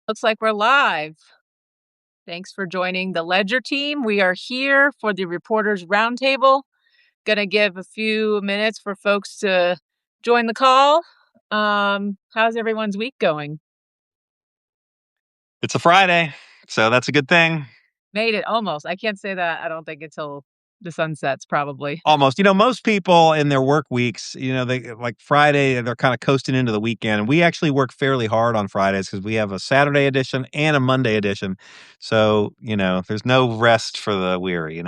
Looks like we're live. Thanks for joining the Ledger team. We are here for the Reporters Roundtable. Gonna give a few minutes for folks to join the call. How's everyone's week going? It's a Friday, so that's a good thing. Made it almost. I can't say that, I don't think, until the sun sets, probably. Almost. Most people in their work weeks, they like Friday, they're kind of coasting into the weekend. And we actually work fairly hard on Fridays because we have a Saturday edition and a Monday edition. So, there's no rest for the weary.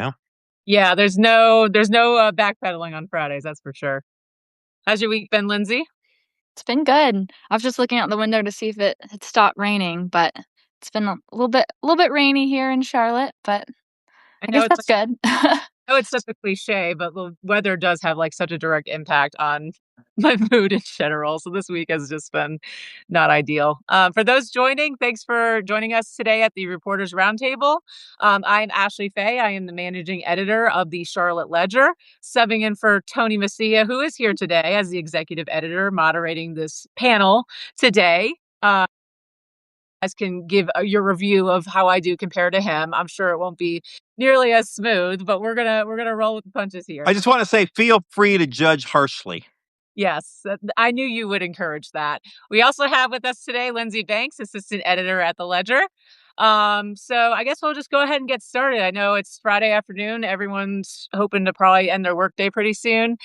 Yeah, there's no backpedaling on Fridays, that's for sure. How's your week been, Lindsey? It's been good. I was just looking out the window to see if it had stopped raining, but it's been a little bit rainy here in Charlotte, but I know guess that's good. I know it's such a cliche, but the weather does have like such a direct impact on my mood in general. So this week has just been not ideal. For those joining, thanks for joining us today at the Reporters Roundtable. I'm Ashley Fahey. I am the managing editor of the Charlotte Ledger, subbing in for Tony Mecia, who is here today as the executive editor, moderating this panel today. Guys can give your review of how I do compared to him. I'm sure it won't be nearly as smooth, but we're gonna roll with the punches here. I just want to say, feel free to judge harshly. Yes, I knew you would encourage that. We also have with us today Lindsey Banks, assistant editor at the Ledger. So I guess we'll just go ahead and get started. I know it's Friday afternoon. Everyone's hoping to probably end their workday pretty soon.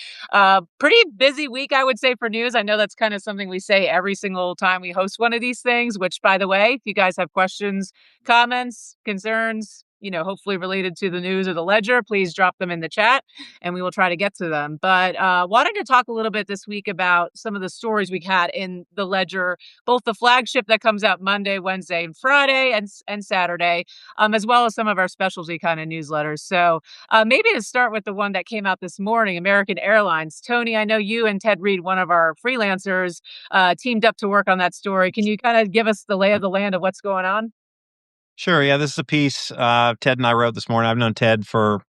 Pretty busy week, I would say, for news. I know that's kind of something we say every single time we host one of these things, which, by the way, if you guys have questions, comments, concerns, hopefully related to the news or the Ledger, please drop them in the chat and we will try to get to them. But wanted to talk a little bit this week about some of the stories we had in the Ledger, both the flagship that comes out Monday, Wednesday, and Friday, and Saturday, as well as some of our specialty kind of newsletters. So maybe to start with the one that came out this morning, American Airlines. Tony, I know you and Ted Reed, one of our freelancers, teamed up to work on that story. Can you kind of give us the lay of the land of what's going on? Sure. Yeah, this is a piece Ted and I wrote this morning. I've known Ted for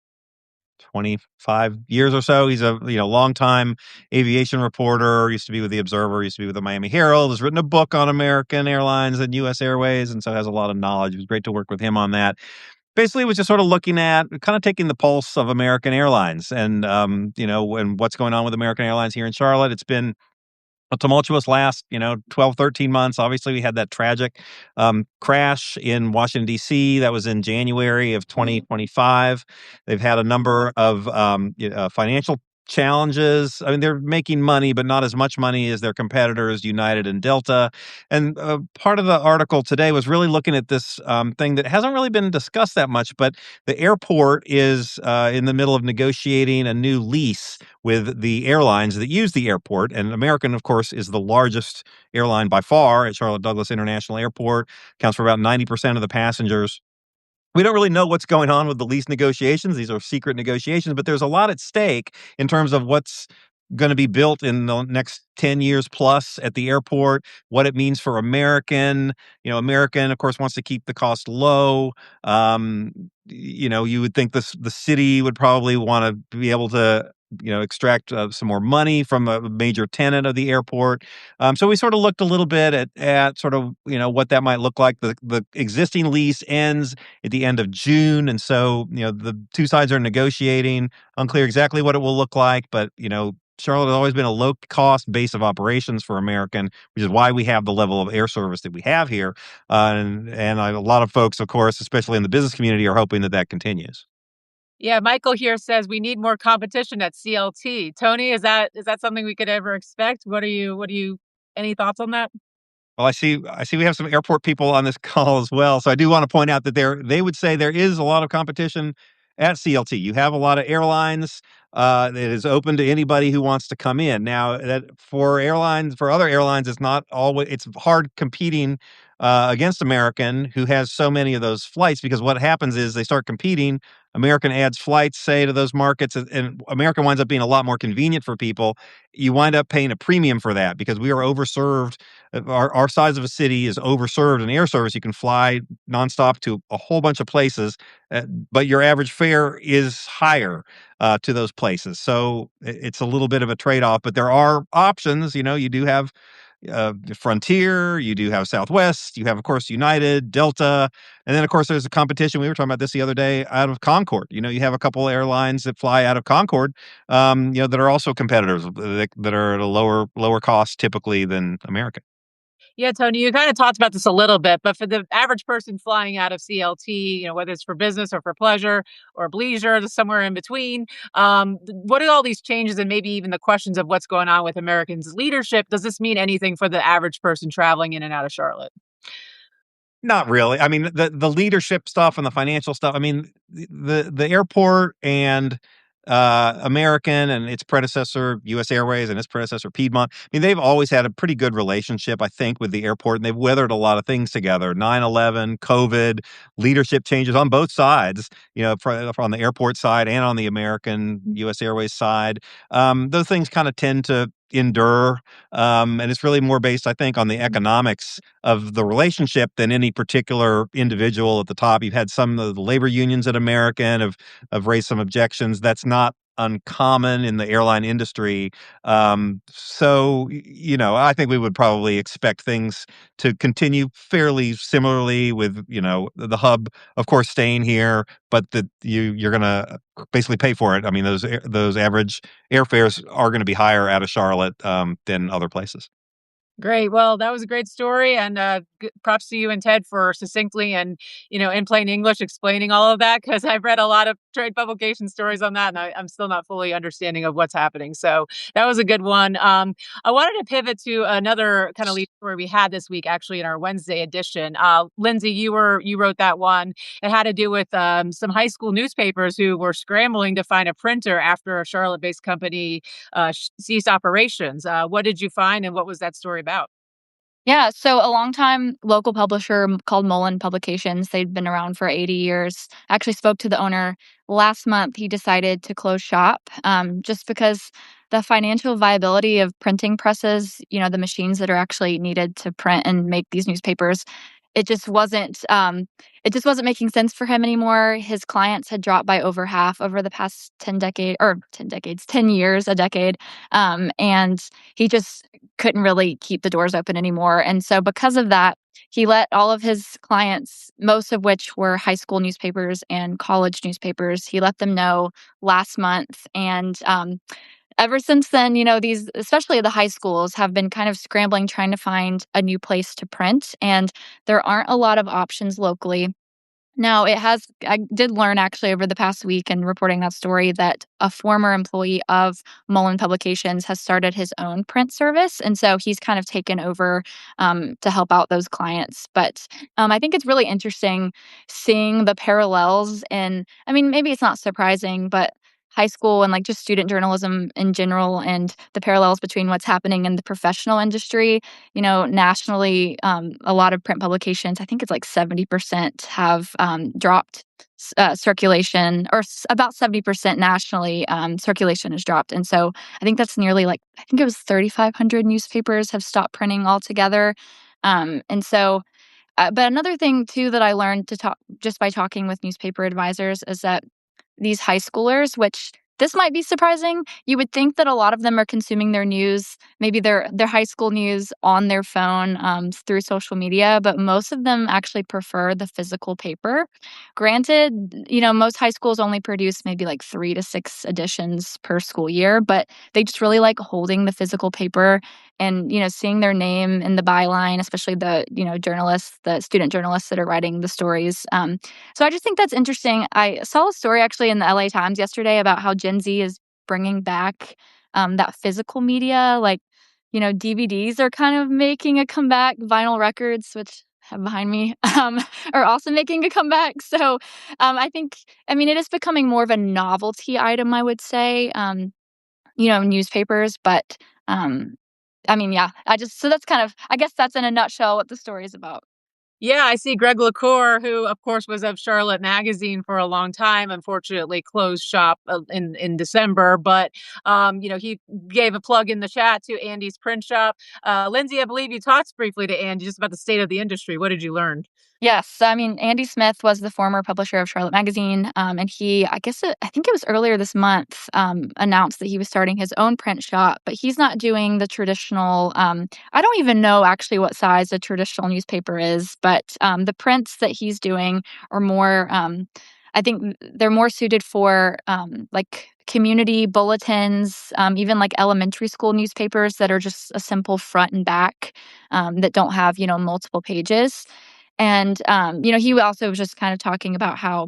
25 years or so. He's a longtime aviation reporter, used to be with the Observer, used to be with the Miami Herald, has written a book on American Airlines and US Airways, and so has a lot of knowledge. It was great to work with him on that. Basically, it was just sort of looking at, kind of taking the pulse of American Airlines and, and what's going on with American Airlines here in Charlotte. It's been a tumultuous last, 12, 13 months. Obviously, we had that tragic crash in Washington, D.C. That was in January of 2025. They've had a number of financial challenges. I mean, they're making money, but not as much money as their competitors, United and Delta. And part of the article today was really looking at this thing that hasn't really been discussed that much, but the airport is in the middle of negotiating a new lease with the airlines that use the airport. And American, of course, is the largest airline by far at Charlotte Douglas International Airport, accounts for about 90% of the passengers. We don't really know what's going on with the lease negotiations. These are secret negotiations, but there's a lot at stake in terms of what's going to be built in the next 10 years plus at the airport, what it means for American. American, of course, wants to keep the cost low. You would think the city would probably want to be able to extract some more money from a major tenant of the airport. So we sort of looked a little bit at sort of, what that might look like. The existing lease ends at the end of June. And so, the two sides are negotiating, unclear exactly what it will look like. But, Charlotte has always been a low-cost base of operations for American, which is why we have the level of air service that we have here. And a lot of folks, of course, especially in the business community, are hoping that that continues. Yeah, Michael here says we need more competition at CLT. Tony, is that something we could ever expect? What are you any thoughts on that? Well, I see we have some airport people on this call as well. So I do want to point out that they would say there is a lot of competition at CLT. You have a lot of airlines that is open to anybody who wants to come in. Now, that for other airlines, it's hard competing against American, who has so many of those flights, because what happens is they start competing. American adds flights, say, to those markets, and American winds up being a lot more convenient for people. You wind up paying a premium for that because we are overserved. Our size of a city is overserved in air service. You can fly nonstop to a whole bunch of places, but your average fare is higher to those places. So it's a little bit of a trade-off, but there are options. You do have Frontier, you do have Southwest, you have, of course, United, Delta, and then, of course, there's a competition. We were talking about this the other day out of Concord. You have a couple airlines that fly out of Concord, that are also competitors that are at a lower cost typically than American. Yeah, Tony, you kind of talked about this a little bit, but for the average person flying out of CLT, whether it's for business or for pleasure or leisure, somewhere in between, what are all these changes and maybe even the questions of what's going on with Americans' leadership? Does this mean anything for the average person traveling in and out of Charlotte? Not really. I mean, the leadership stuff and the financial stuff. I mean, the airport and American and its predecessor, U.S. Airways, and its predecessor, Piedmont. I mean, they've always had a pretty good relationship, I think, with the airport, and they've weathered a lot of things together. 9/11, COVID, leadership changes on both sides. On the airport side and on the American U.S. Airways side. Those things kind of tend to endure, and it's really more based, I think, on the economics of the relationship than any particular individual at the top. You've had some of the labor unions at American have raised some objections. That's not uncommon in the airline industry. I think we would probably expect things to continue fairly similarly with, the hub, of course, staying here, but that you're going to basically pay for it. I mean, those average airfares are going to be higher out of Charlotte than other places. Great. Well, that was a great story, and props to you and Ted for succinctly and in plain English explaining all of that. Because I've read a lot of trade publication stories on that, and I'm still not fully understanding of what's happening. So that was a good one. I wanted to pivot to another kind of lead story we had this week, actually in our Wednesday edition. Lindsay, you wrote that one. It had to do with some high school newspapers who were scrambling to find a printer after a Charlotte-based company ceased operations. What did you find, and what was that story about? Yeah, so a longtime local publisher called Mullen Publications, they'd been around for 80 years. Actually spoke to the owner last month. He decided to close shop just because the financial viability of printing presses, the machines that are actually needed to print and make these newspapers, it just wasn't it just wasn't making sense for him anymore. His clients had dropped by over half over the past 10 years, a decade. And he just couldn't really keep the doors open anymore. And so because of that, he let all of his clients, most of which were high school newspapers and college newspapers, he let them know last month. And ever since then, these, especially the high schools, have been kind of scrambling, trying to find a new place to print. And there aren't a lot of options locally. Now, I did learn actually over the past week in reporting that story that a former employee of Mullen Publications has started his own print service. And so he's kind of taken over to help out those clients. But I think it's really interesting seeing the parallels. And I mean, maybe it's not surprising, but high school and like just student journalism in general and the parallels between what's happening in the professional industry, nationally, a lot of print publications, I think it's like 70% have dropped circulation, or about 70% nationally, circulation has dropped. And so I think that's nearly I think it was 3,500 newspapers have stopped printing altogether. But another thing too that I learned to talk just by talking with newspaper advisors is that these high schoolers, which this might be surprising. You would think that a lot of them are consuming their news, maybe their high school news on their phone through social media, but most of them actually prefer the physical paper. Granted, most high schools only produce maybe like 3 to 6 editions per school year, but they just really like holding the physical paper and seeing their name in the byline, especially the journalists, the student journalists that are writing the stories. So I just think that's interesting. I saw a story actually in the LA Times yesterday about how Gen Z is bringing back that physical media. Like, DVDs are kind of making a comeback. Vinyl records, which I have behind me, are also making a comeback. So I mean, it is becoming more of a novelty item, I would say, newspapers. But I mean, yeah, so that's kind of, I guess that's in a nutshell what the story is about. Yeah, I see Greg LaCour, who, of course, was of Charlotte Magazine for a long time. Unfortunately, closed shop in December. But he gave a plug in the chat to Andy's print shop. Lindsey, I believe you talked briefly to Andy just about the state of the industry. What did you learn? Yes, I mean, Andy Smith was the former publisher of Charlotte Magazine, and he, I think it was earlier this month, announced that he was starting his own print shop, but he's not doing the traditional. I don't even know actually what size a traditional newspaper is, but the prints that he's doing are more. I think they're more suited for like community bulletins, even like elementary school newspapers that are just a simple front and back that don't have multiple pages. And, he also was just kind of talking about how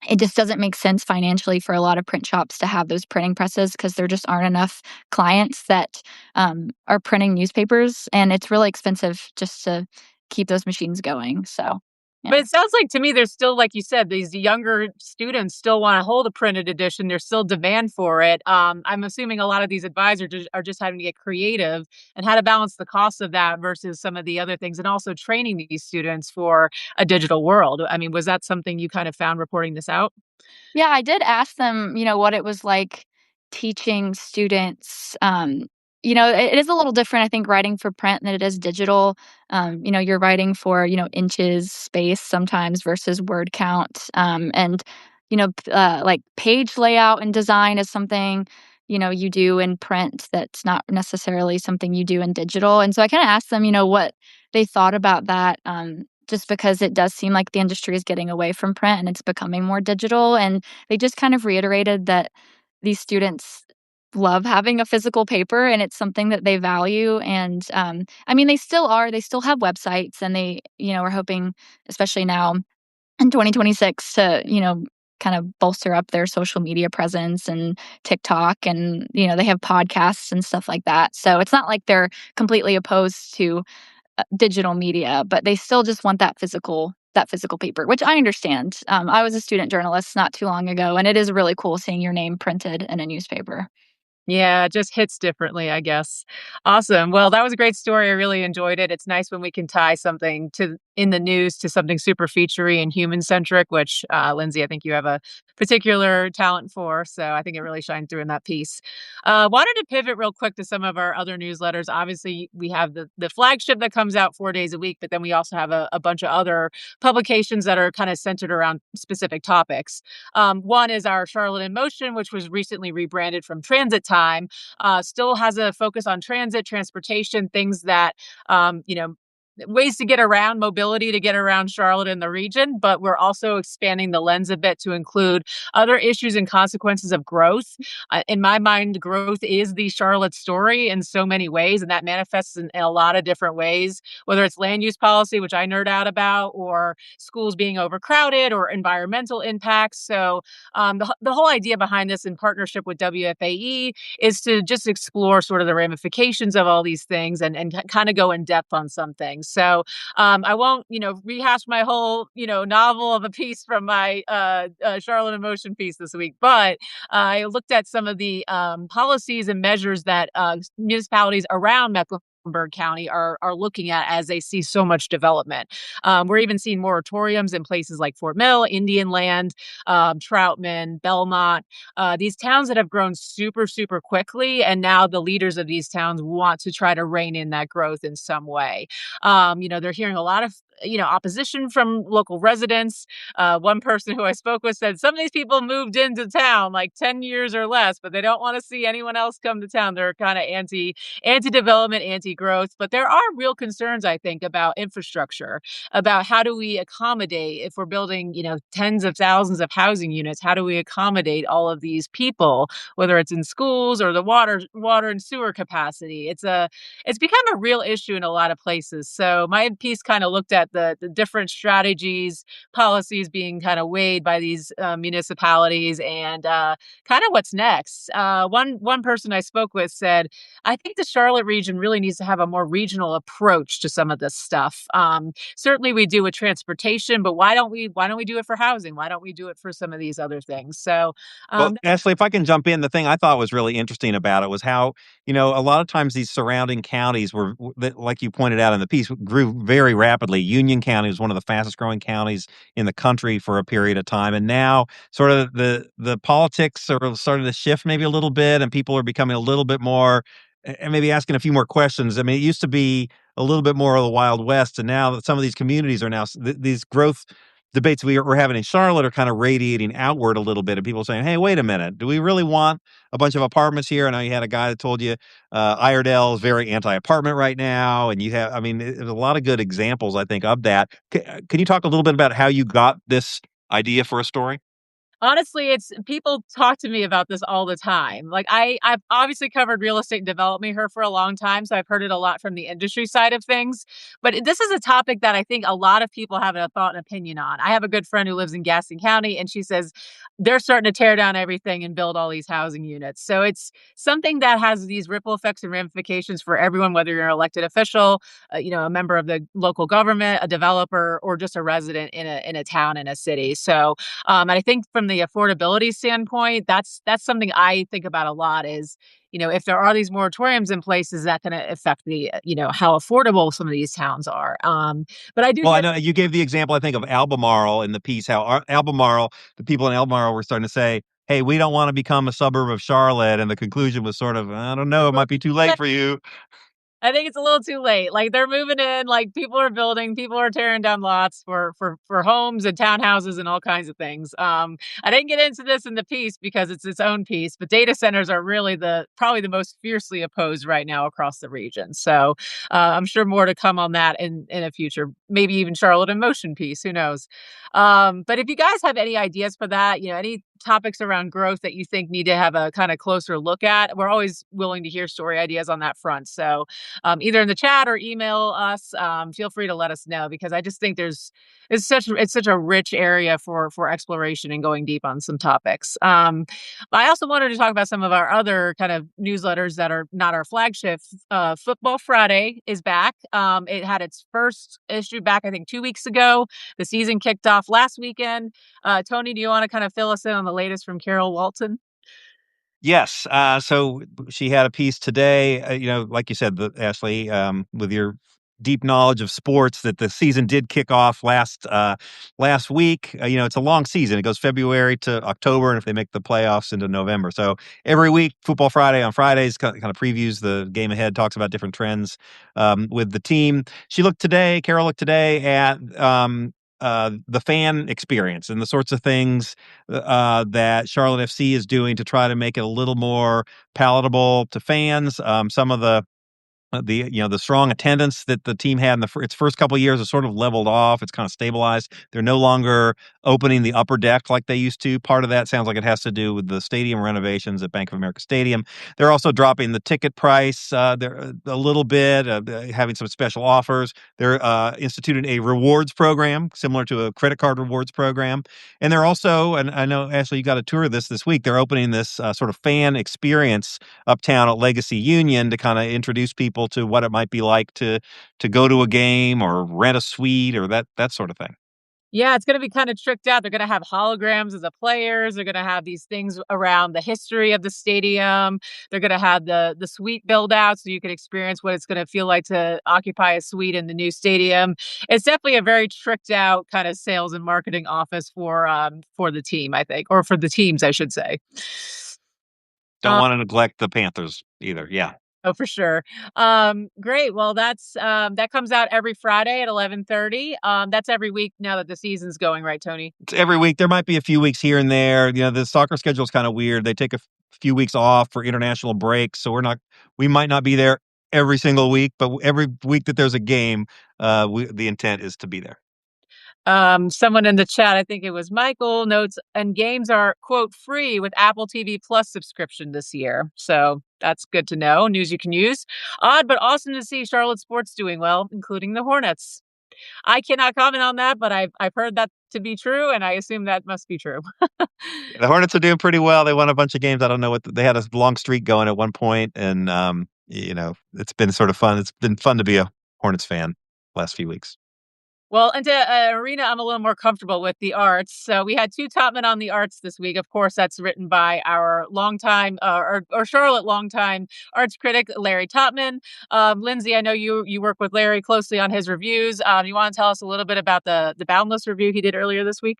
it just doesn't make sense financially for a lot of print shops to have those printing presses because there just aren't enough clients that are printing newspapers. And it's really expensive just to keep those machines going. So, yeah. But it sounds like to me there's still, like you said, these younger students still want to hold a printed edition. There's still demand for it. I'm assuming a lot of these advisors are just having to get creative and how to balance the cost of that versus some of the other things, and also training these students for a digital world. I mean, was that something you kind of found reporting this out? Yeah, I did ask them, what it was like teaching students. It is a little different, I think, writing for print than it is digital. You're writing for, inches, space sometimes versus word count. Like page layout and design is something, you do in print that's not necessarily something you do in digital. And so I kind of asked them, what they thought about that. Just because it does seem like the industry is getting away from print and it's becoming more digital. And they just kind of reiterated that these students love having a physical paper and it's something that they value. And I mean, they still have websites and they, are hoping, especially now in 2026, to, kind of bolster up their social media presence and TikTok. And, they have podcasts and stuff like that. So it's not like they're completely opposed to digital media, but they still just want that physical paper, which I understand. I was a student journalist not too long ago, and it is really cool seeing your name printed in a newspaper. Yeah, it just hits differently, I guess. Awesome. Well, that was a great story. I really enjoyed it. It's nice when we can tie something to in the news to something super featurey and human centric, which Lindsey, I think you have a particular talent for. So I think it really shined through in that piece. Wanted to pivot real quick to some of our other newsletters. Obviously, we have the flagship that comes out 4 days a week, but then we also have a bunch of other publications that are kind of centered around specific topics. One is our Charlotte in Motion, which was recently rebranded from Transit Time. Still has a focus on transit, transportation, things that, ways to get around, mobility to get around Charlotte and the region. But we're also expanding the lens a bit to include other issues and consequences of growth. In my mind, growth is the Charlotte story in so many ways, and that manifests in a lot of different ways, whether it's land use policy, which I nerd out about, or schools being overcrowded, or environmental impacts. So the whole idea behind this, in partnership with WFAE, is to just explore sort of the ramifications of all these things and kind of go in depth on some things. So I won't, rehash my whole, novel of a piece from my Charlotte in Motion piece this week, but I looked at some of the policies and measures that municipalities around Mecklenburg County are looking at as they see so much development. We're even seeing moratoriums in places like Fort Mill, Indian Land, Troutman, Belmont, these towns that have grown super, super quickly. And now the leaders of these towns want to try to rein in that growth in some way. They're hearing a lot of opposition from local residents. One person who I spoke with said some of these people moved into town like 10 years or less, but they don't want to see anyone else come to town. They're kind of anti-development, anti-growth. But there are real concerns, I think, about infrastructure, about how do we accommodate, if we're building, tens of thousands of housing units, how do we accommodate all of these people, whether it's in schools or the water and sewer capacity. It's become a real issue in a lot of places. So my piece kind of looked at the different strategies, policies being kind of weighed by these municipalities, and kind of what's next. One person I spoke with said, I think the Charlotte region really needs to have a more regional approach to some of this stuff. Certainly we do with transportation, but why don't we do it for housing? Why don't we do it for some of these other things? So Well, Ashley, if I can jump in, the thing I thought was really interesting about it was how, a lot of times these surrounding counties were, like you pointed out in the piece, grew very rapidly. Union County was one of the fastest growing counties in the country for a period of time. And now sort of the politics are starting to shift maybe a little bit, and people are becoming a little bit more and maybe asking a few more questions. I mean, it used to be a little bit more of the Wild West, and now that some of these communities are now these growth debates we're having in Charlotte are kind of radiating outward a little bit, and people saying, "Hey, wait a minute, do we really want a bunch of apartments here?" I know you had a guy that told you Iredell is very anti-apartment right now, and you have, I mean, there's a lot of good examples, I think, of that. Can you talk a little bit about how you got this idea for a story? Honestly, it's people talk to me about this all the time. Like I've obviously covered real estate and development here for a long time, so I've heard it a lot from the industry side of things. But this is a topic that I think a lot of people have a thought and opinion on. I have a good friend who lives in Gaston County, and she says they're starting to tear down everything and build all these housing units. So it's something that has these ripple effects and ramifications for everyone, whether you're an elected official, a member of the local government, a developer, or just a resident in a town, in a city. So and I think from the affordability standpoint, that's something I think about a lot is, if there are these moratoriums in place, is that going to affect the, how affordable some of these towns are? But I do Well, I get. know you gave the example, I think, of Albemarle in the piece, how Albemarle, the people in Albemarle were starting to say, "Hey, we don't want to become a suburb of Charlotte," and the conclusion was sort of, "I don't know, it might be too late for you." I think it's a little too late. Like they're moving in, like people are building, people are tearing down lots for homes and townhouses and all kinds of things. I didn't get into this in the piece because it's its own piece, but data centers are really probably the most fiercely opposed right now across the region. So I'm sure more to come on that in a future, maybe even Charlotte in Motion piece. Who knows? But if you guys have any ideas for that, any topics around growth that you think need to have a kind of closer look at, we're always willing to hear story ideas on that front. So either in the chat or email us. Feel free to let us know because I just think it's such a rich area for exploration and going deep on some topics. But I also wanted to talk about some of our other kind of newsletters that are not our flagship. Football Friday is back. It had its first issue back, I think, 2 weeks ago. The season kicked off last weekend. Tony, do you want to kind of fill us in on the latest from Carol Walton? Yes. So she had a piece today, like you said, Ashley, with your deep knowledge of sports, that the season did kick off last week. It's a long season. It goes February to October, and if they make the playoffs into November. So every week, Football Friday on Fridays kind of previews the game ahead, talks about different trends with the team. Carol looked today at the fan experience and the sorts of things that Charlotte FC is doing to try to make it a little more palatable to fans. Some of the strong attendance that the team had in its first couple of years has sort of leveled off. It's kind of stabilized. They're no longer opening the upper deck like they used to. Part of that sounds like it has to do with the stadium renovations at Bank of America Stadium. They're also dropping the ticket price there a little bit, having some special offers. They're instituted a rewards program similar to a credit card rewards program, and they're also, and I know Ashley, you got a tour of this week. They're opening this sort of fan experience uptown at Legacy Union to kind of introduce people to what it might be like to go to a game or rent a suite or that sort of thing. Yeah, it's gonna be kinda tricked out. They're gonna have holograms of the players. They're gonna have these things around the history of the stadium. They're gonna have the suite build out so you can experience what it's gonna feel like to occupy a suite in the new stadium. It's definitely a very tricked out kind of sales and marketing office for the team, I think, or for the teams, I should say. Don't want to neglect the Panthers either. Yeah. Oh, for sure. Great. Well, that comes out every Friday at 11:30. That's every week now that the season's going, right, Tony? It's every week. There might be a few weeks here and there. The soccer schedule is kind of weird. They take a few weeks off for international breaks, so we might not be there every single week, but every week that there's a game, the intent is to be there. Someone in the chat, I think it was Michael, notes and games are quote free with Apple TV Plus subscription this year. So that's good to know. News you can use. Odd, but awesome to see Charlotte sports doing well, including the Hornets. I cannot comment on that, but I've heard that to be true, and I assume that must be true. The Hornets are doing pretty well. They won a bunch of games. I don't know they had a long streak going at one point, and it's been sort of fun. It's been fun to be a Hornets fan last few weeks. Well, into an arena I'm a little more comfortable with, the arts. So we had two top men on the arts this week. Of course, that's written by our longtime or Charlotte longtime arts critic, Larry Topman. Lindsey, I know you work with Larry closely on his reviews. You want to tell us a little bit about the Boundless review he did earlier this week?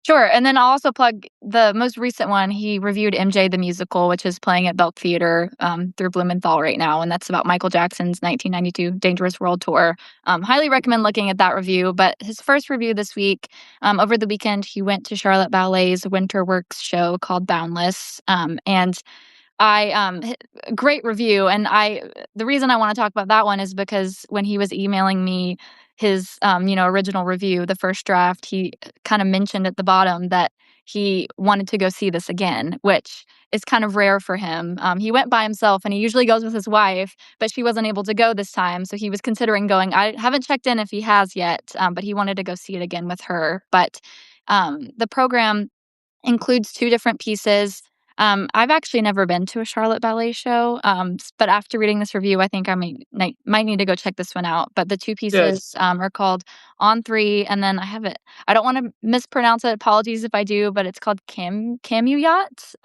Sure, and then I'll also plug the most recent one. He reviewed MJ the Musical, which is playing at Belk Theater through Blumenthal right now, and that's about Michael Jackson's 1992 Dangerous World Tour. Highly recommend looking at that review. But his first review this week, over the weekend, he went to Charlotte Ballet's Winter Works show called Boundless, and great review, and the reason I wanna talk about that one is because when he was emailing me his, original review, the first draft, he kinda mentioned at the bottom that he wanted to go see this again, which is kind of rare for him. He went by himself, and he usually goes with his wife, but she wasn't able to go this time, so he was considering going. I haven't checked in if he has yet, but he wanted to go see it again with her. But, the program includes 2 different pieces. I've actually never been to a Charlotte Ballet show, but after reading this review, I think I might need to go check this one out. But the 2 Good. pieces, are called On 3, and then I don't wanna mispronounce it, apologies if I do, but it's called Camuyat.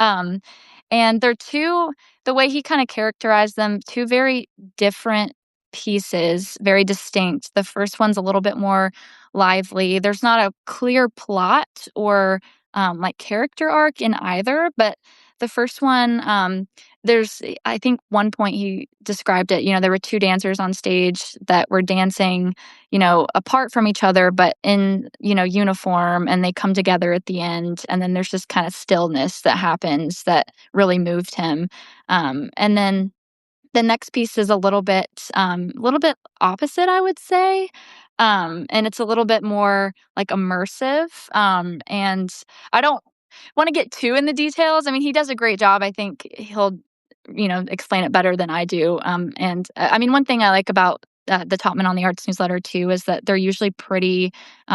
And they're 2, the way he kinda characterized them, 2 very different pieces, very distinct. The first one's a little bit more lively. There's not a clear plot or like character arc in either, but the first one, there's I think one point he described it, there were 2 dancers on stage that were dancing, apart from each other, but in, uniform, and they come together at the end, and then there's this kind of stillness that happens that really moved him. And then the next piece is a little bit opposite, I would say, and it's a little bit more, like, immersive, and I don't wanna get too in the details. I mean, he does a great job. I think he'll, explain it better than I do, and, I mean, one thing I like about, the Topman on the Arts newsletter too is that they're usually pretty,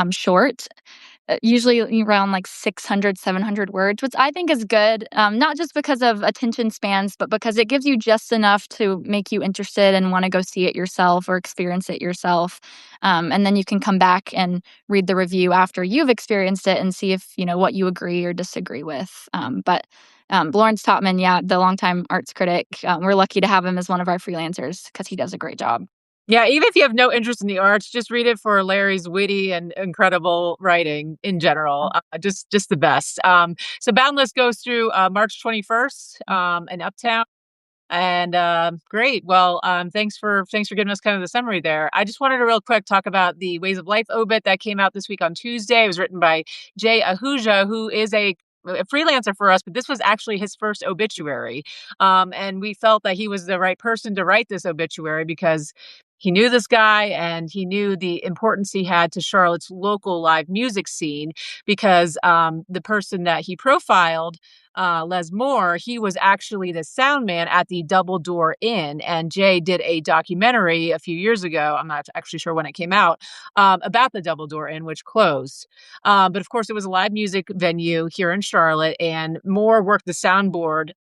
short. Usually around like 600, 700 words, which I think is good, not just because of attention spans, but because it gives you just enough to make you interested and want to go see it yourself or experience it yourself. And then you can come back and read the review after you've experienced it and see if, what you agree or disagree with. But Lawrence Topman, yeah, the longtime arts critic, we're lucky to have him as one of our freelancers because he does a great job. Yeah, even if you have no interest in the arts, just read it for Larry's witty and incredible writing in general. Just the best. So Boundless goes through March 21st in Uptown. And great. Well, thanks for giving us kind of the summary there. I just wanted to real quick talk about the Ways of Life obit that came out this week on Tuesday. It was written by Jay Ahuja, who is a freelancer for us, but this was actually his first obituary. And we felt that he was the right person to write this obituary because he knew this guy and he knew the importance he had to Charlotte's local live music scene because the person that he profiled, Les Moore, he was actually the sound man at the Double Door Inn. And Jay did a documentary a few years ago. I'm not actually sure when it came out, about the Double Door Inn, which closed. But of course, it was a live music venue here in Charlotte, and Moore worked the soundboard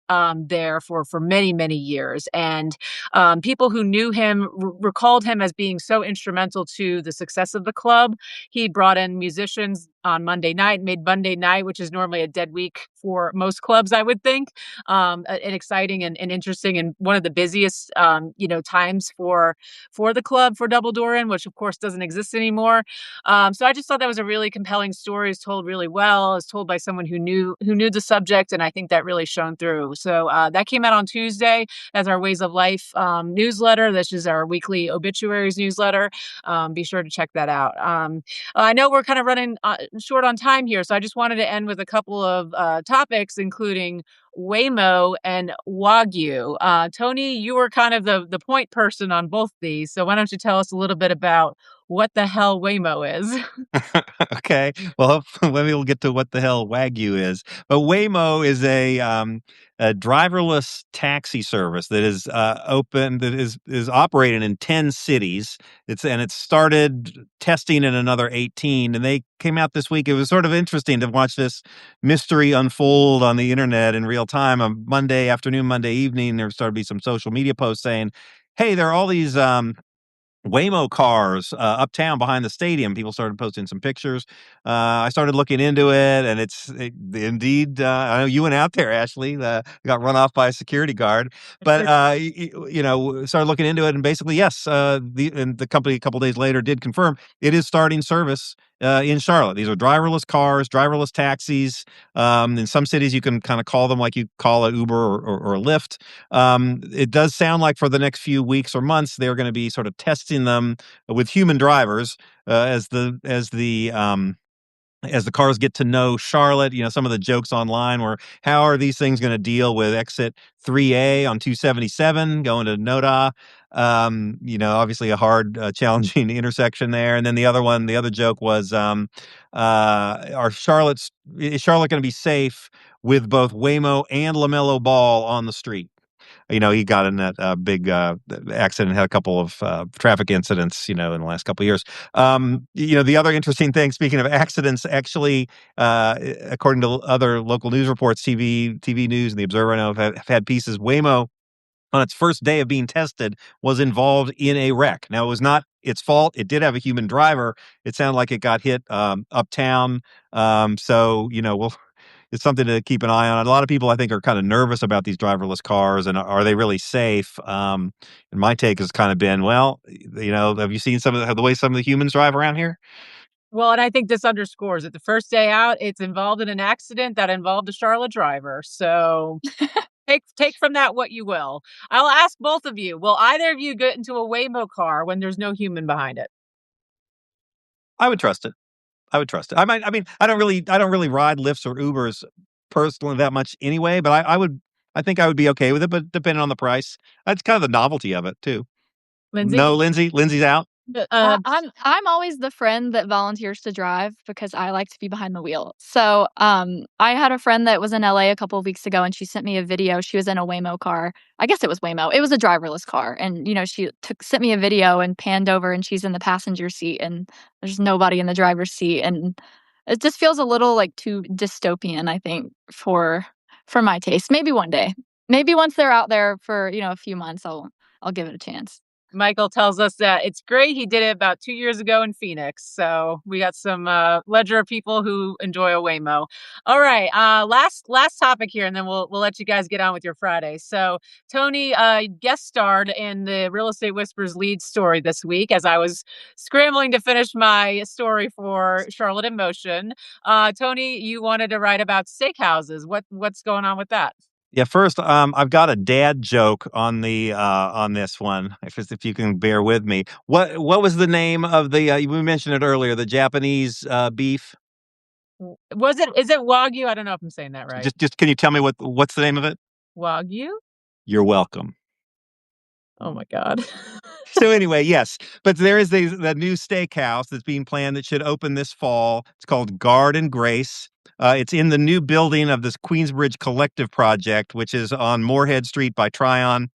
there for many, many years. And people who knew him recalled him as being so instrumental to the success of the club. He brought in musicians on Monday night, made Monday night, which is normally a dead week for most clubs, I would think, an exciting and interesting and one of the busiest, times for the club, for Double Door Inn, which of course doesn't exist anymore. So I just thought that was a really compelling story. It's told really well. It's told by someone who knew the subject, and I think that really shone through. So that came out on Tuesday as our Ways of Life newsletter. This is our weekly obituaries newsletter. Be sure to check that out. I know we're kind of running short on time here, so I just wanted to end with a couple of topics, including Waymo and Wagyu. Tony, you were kind of the point person on both these, so why don't you tell us a little bit about what the hell Waymo is? Okay. Well, maybe we'll get to what the hell Wagyu is. But Waymo is a driverless taxi service that is open, that is operating in 10 cities. It started testing in another 18, and they came out this week. It was sort of interesting to watch this mystery unfold on the internet in real time. On Monday afternoon, Monday evening, there started to be some social media posts saying, "Hey, there are all these Waymo cars uptown behind the stadium. People started posting some pictures. I started looking into it, and indeed. I know you went out there, Ashley. Got run off by a security guard, but started looking into it, and basically, yes, the company a couple days later did confirm it is starting service in Charlotte. These are driverless cars, driverless taxis. In some cities, you can kind of call them like you call an Uber or a Lyft. It does sound like for the next few weeks or months, they're going to be sort of testing them with human drivers as the cars get to know Charlotte. Some of the jokes online were, how are these things going to deal with exit 3A on 277 going to Noda? Obviously a hard, challenging intersection there. And then the other joke was, is Charlotte going to be safe with both Waymo and LaMelo Ball on the street? He got in that big accident, had a couple of traffic incidents, in the last couple of years. The other interesting thing, speaking of accidents, actually, according to other local news reports, TV News and The Observer, I know have had pieces. Waymo, on its first day of being tested, was involved in a wreck. Now, it was not its fault. It did have a human driver. It sounded like it got hit uptown. It's something to keep an eye on. A lot of people, I think, are kind of nervous about these driverless cars, and are they really safe? And my take has kind of been, well, have you seen the way some of the humans drive around here? Well, and I think this underscores it. The first day out, it's involved in an accident that involved a Charlotte driver. So take from that what you will. I'll ask both of you, will either of you get into a Waymo car when there's no human behind it? I would trust it. I don't really ride Lyfts or Ubers personally that much anyway, but I think I would be okay with it, but depending on the price. That's kind of the novelty of it too. Lindsey? No, Lindsey's out. I'm always the friend that volunteers to drive because I like to be behind the wheel. So, I had a friend that was in LA a couple of weeks ago, and she sent me a video. She was in a Waymo car. I guess it was Waymo. It was a driverless car, and she sent me a video and panned over, and she's in the passenger seat, and there's nobody in the driver's seat, and it just feels a little like too dystopian, I think, for my taste. Maybe one day, maybe once they're out there for a few months, I'll give it a chance. Michael tells us that it's great. He did it about 2 years ago in Phoenix. So we got some Ledger people who enjoy a Waymo. All right. Last topic here, and then we'll let you guys get on with your Friday. So Tony guest starred in the Real Estate Whispers lead story this week as I was scrambling to finish my story for Charlotte in Motion. Tony, you wanted to write about steakhouses. What's going on with that? Yeah, first, I've got a dad joke on this one. If you can bear with me, what was the name of the? We mentioned it earlier. The Japanese beef. Is it Wagyu? I don't know if I'm saying that right. Just can you tell me what's the name of it? Wagyu? You're welcome. Oh my God. So anyway, yes, but there is the new steakhouse that's being planned that should open this fall. It's called Guard and Grace. It's in the new building of this Queensbridge Collective project, which is on Moorhead Street by Tryon.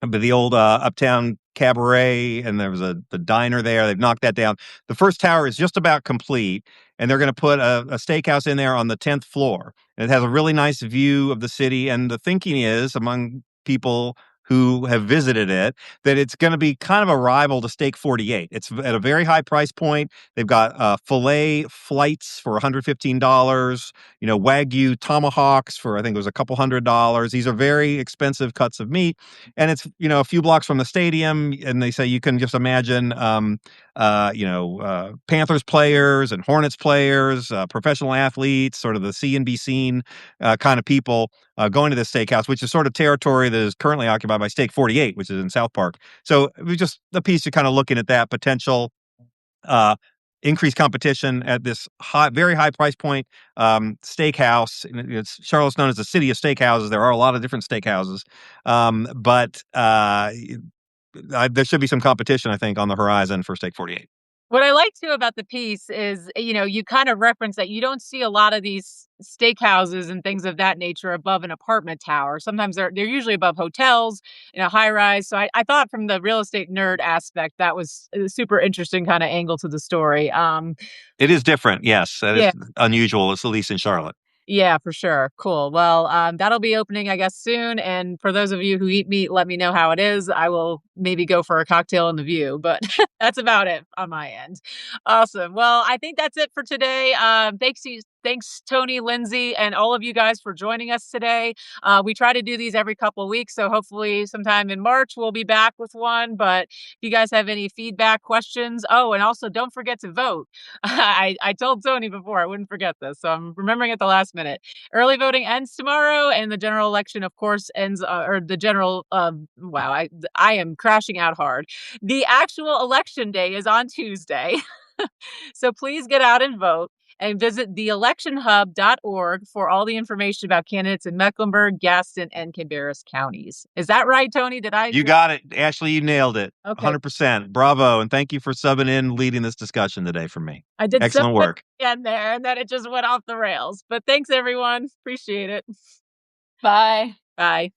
But the old Uptown Cabaret, and there was the diner there. They've knocked that down. The first tower is just about complete, and they're going to put a steakhouse in there on the 10th floor. And it has a really nice view of the city. And the thinking is, among people who have visited it, that it's going to be kind of a rival to Steak 48. It's at a very high price point. They've got filet flights for $115, Wagyu tomahawks for, I think it was a couple $100. These are very expensive cuts of meat. And it's, a few blocks from the stadium. And they say you can just imagine, Panthers players and Hornets players, professional athletes, sort of the see and be seen kind of people going to this steakhouse, which is sort of territory that is currently occupied by Steak 48, which is in South Park. So it was just a piece of kind of looking at that potential increased competition at this very high price point steakhouse. Charlotte's known as the city of steakhouses. There are a lot of different steakhouses, but there should be some competition, I think, on the horizon for Steak 48. What I like too about the piece is, you kind of reference that you don't see a lot of these steakhouses and things of that nature above an apartment tower. Sometimes they're usually above hotels in a high rise. So I thought from the real estate nerd aspect, that was a super interesting kind of angle to the story. It is different. Yes. That is unusual. It's at least in Charlotte. Yeah, for sure. Cool. Well, that'll be opening, I guess, soon. And for those of you who eat meat, let me know how it is. I will maybe go for a cocktail in the view, but that's about it on my end. Awesome. Well, I think that's it for today. Thanks, Tony, Lindsey, and all of you guys for joining us today. We try to do these every couple of weeks, so hopefully sometime in March we'll be back with one. But if you guys have any feedback, questions, and also don't forget to vote. I told Tony before I wouldn't forget this, so I'm remembering at the last minute. Early voting ends tomorrow, and the general election, of course, ends. Or the general. Wow, I am crashing out hard. The actual election day is on Tuesday, so please get out and vote. And visit theelectionhub.org for all the information about candidates in Mecklenburg, Gaston, and Cabarrus counties. Is that right, Tony? Did I? You got it. Ashley, you nailed it. Okay. 100%. Bravo. And thank you for subbing in, leading this discussion today for me. I did excellent work. And there, and then it just went off the rails. But thanks, everyone. Appreciate it. Bye. Bye.